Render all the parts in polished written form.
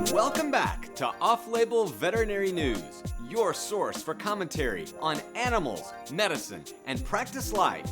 Welcome back to Off Label Veterinary News, your source for commentary on animals, medicine, and practice life.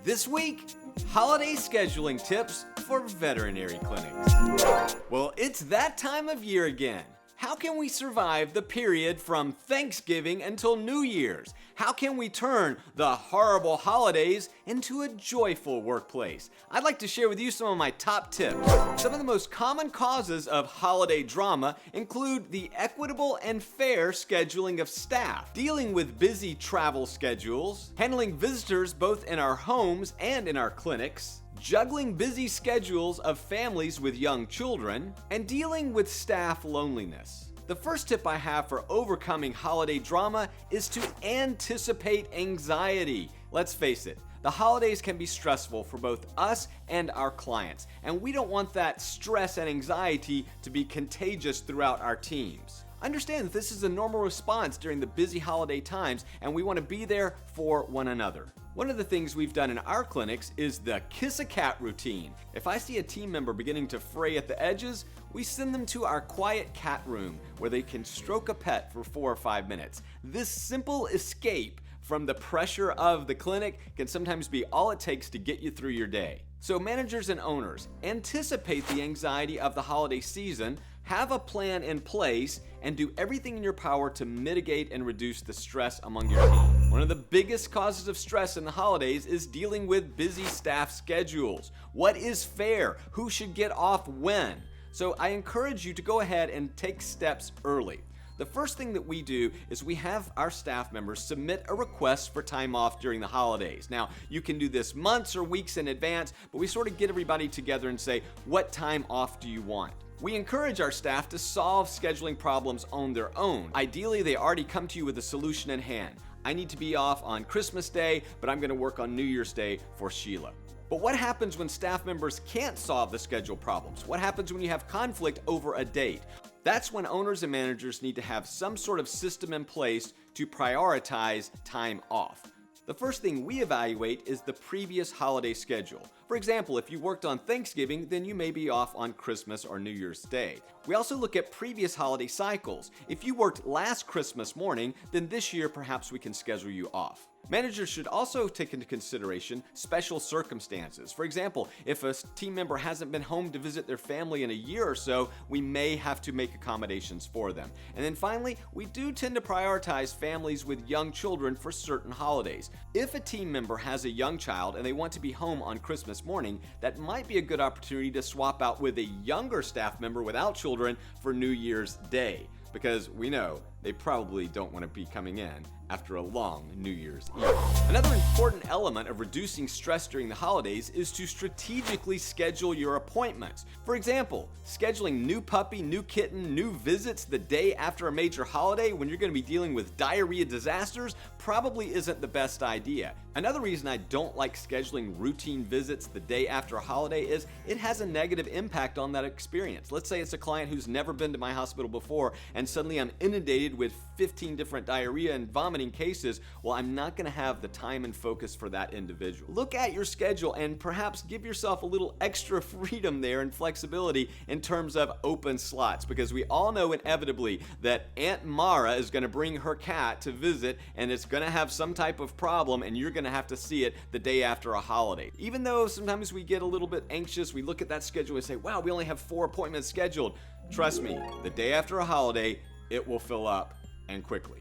This week, holiday scheduling tips for veterinary clinics. Well, it's that time of year again. How can we survive the period from Thanksgiving until New Year's? How can we turn the horrible holidays into a joyful workplace? I'd like to share with you some of my top tips. Some of the most common causes of holiday drama include the equitable and fair scheduling of staff, dealing with busy travel schedules, handling visitors both in our homes and in our clinics, juggling busy schedules of families with young children, and dealing with staff loneliness. The first tip I have for overcoming holiday drama is to anticipate anxiety. Let's face it, the holidays can be stressful for both us and our clients, and we don't want that stress and anxiety to be contagious throughout our teams. Understand that this is a normal response during the busy holiday times, and we want to be there for one another. One of the things we've done in our clinics is the kiss a cat routine. If I see a team member beginning to fray at the edges, we send them to our quiet cat room where they can stroke a pet for 4 or 5 minutes. This simple escape from the pressure of the clinic can sometimes be all it takes to get you through your day. So managers and owners, anticipate the anxiety of the holiday season, have a plan in place, and do everything in your power to mitigate and reduce the stress among your team. One of the biggest causes of stress in the holidays is dealing with busy staff schedules. What is fair? Who should get off when? So I encourage you to go ahead and take steps early. The first thing that we do is we have our staff members submit a request for time off during the holidays. Now, you can do this months or weeks in advance, but we sort of get everybody together and say, what time off do you want? We encourage our staff to solve scheduling problems on their own. Ideally, they already come to you with a solution in hand. I need to be off on Christmas Day, but I'm going to work on New Year's Day for Sheila. But what happens when staff members can't solve the schedule problems? What happens when you have conflict over a date? That's when owners and managers need to have some sort of system in place to prioritize time off. The first thing we evaluate is the previous holiday schedule. For example, if you worked on Thanksgiving, then you may be off on Christmas or New Year's Day. We also look at previous holiday cycles. If you worked last Christmas morning, then this year perhaps we can schedule you off. Managers should also take into consideration special circumstances. For example, if a team member hasn't been home to visit their family in a year or so, we may have to make accommodations for them. And then finally, we do tend to prioritize families with young children for certain holidays. If a team member has a young child and they want to be home on Christmas morning, that might be a good opportunity to swap out with a younger staff member without children for New Year's Day, because we know they probably don't want to be coming in after a long New Year's Eve. Another important element of reducing stress during the holidays is to strategically schedule your appointments. For example, scheduling new puppy, new kitten, new visits the day after a major holiday when you're going to be dealing with diarrhea disasters probably isn't the best idea. Another reason I don't like scheduling routine visits the day after a holiday is it has a negative impact on that experience. Let's say it's a client who's never been to my hospital before and suddenly I'm inundated with 15 different diarrhea and vomiting cases. Well, I'm not going to have the time and focus for that individual. Look at your schedule and perhaps give yourself a little extra freedom there and flexibility in terms of open slots, because we all know inevitably that Aunt Mara is going to bring her cat to visit and it's going to have some type of problem and you're going to have to see it the day after a holiday. Even though sometimes we get a little bit anxious, we look at that schedule and say, wow, we only have 4 appointments scheduled. Trust me, the day after a holiday, it will fill up, and quickly.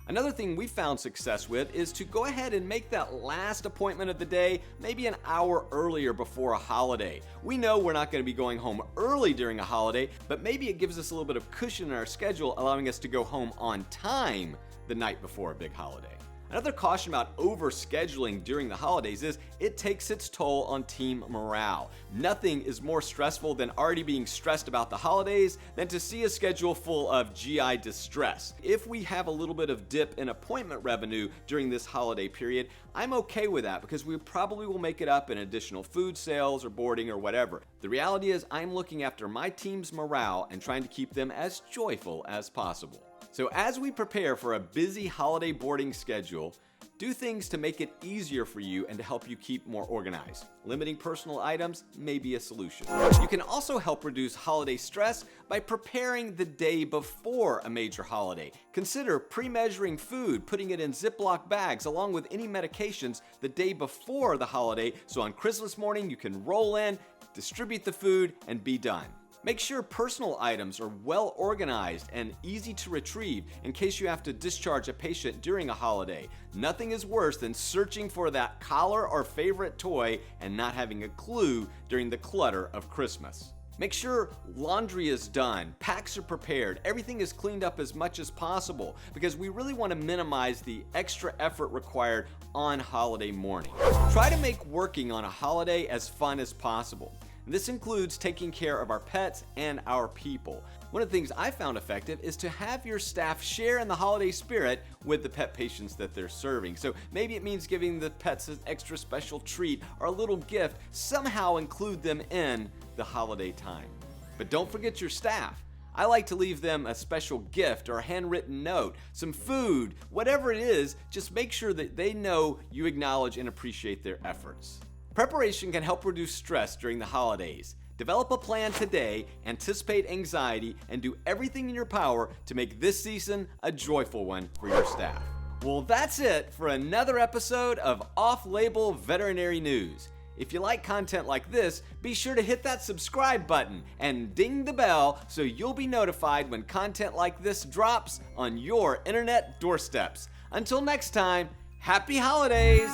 Another thing we found success with is to go ahead and make that last appointment of the day maybe an hour earlier before a holiday. We know we're not going to be going home early during a holiday, but maybe it gives us a little bit of cushion in our schedule, allowing us to go home on time the night before a big holiday. Another caution about overscheduling during the holidays is it takes its toll on team morale. Nothing is more stressful than already being stressed about the holidays than to see a schedule full of GI distress. If we have a little bit of dip in appointment revenue during this holiday period, I'm okay with that because we probably will make it up in additional food sales or boarding or whatever. The reality is I'm looking after my team's morale and trying to keep them as joyful as possible. So as we prepare for a busy holiday boarding schedule, Do things to make it easier for you and to help you keep more organized. Limiting personal items may be a solution. You can also help reduce holiday stress by preparing the day before a major holiday. Consider pre-measuring food, putting it in Ziploc bags along with any medications the day before the holiday, so on Christmas morning you can roll in, distribute the food, and be done. Make sure personal items are well organized and easy to retrieve in case you have to discharge a patient during a holiday. Nothing is worse than searching for that collar or favorite toy and not having a clue during the clutter of Christmas. Make sure laundry is done, packs are prepared, everything is cleaned up as much as possible, because we really want to minimize the extra effort required on holiday morning. Try to make working on a holiday as fun as possible. This includes taking care of our pets and our people. One of the things I found effective is to have your staff share in the holiday spirit with the pet patients that they're serving. So maybe it means giving the pets an extra special treat or a little gift. Somehow include them in the holiday time. But don't forget your staff. I like to leave them a special gift or a handwritten note, some food, whatever it is. Just make sure that they know you acknowledge and appreciate their efforts. Preparation can help reduce stress during the holidays. Develop a plan today, anticipate anxiety, and do everything in your power to make this season a joyful one for your staff. Well, that's it for another episode of Off Label Veterinary News. If you like content like this, be sure to hit that subscribe button and ding the bell so you'll be notified when content like this drops on your internet doorsteps. Until next time, happy holidays!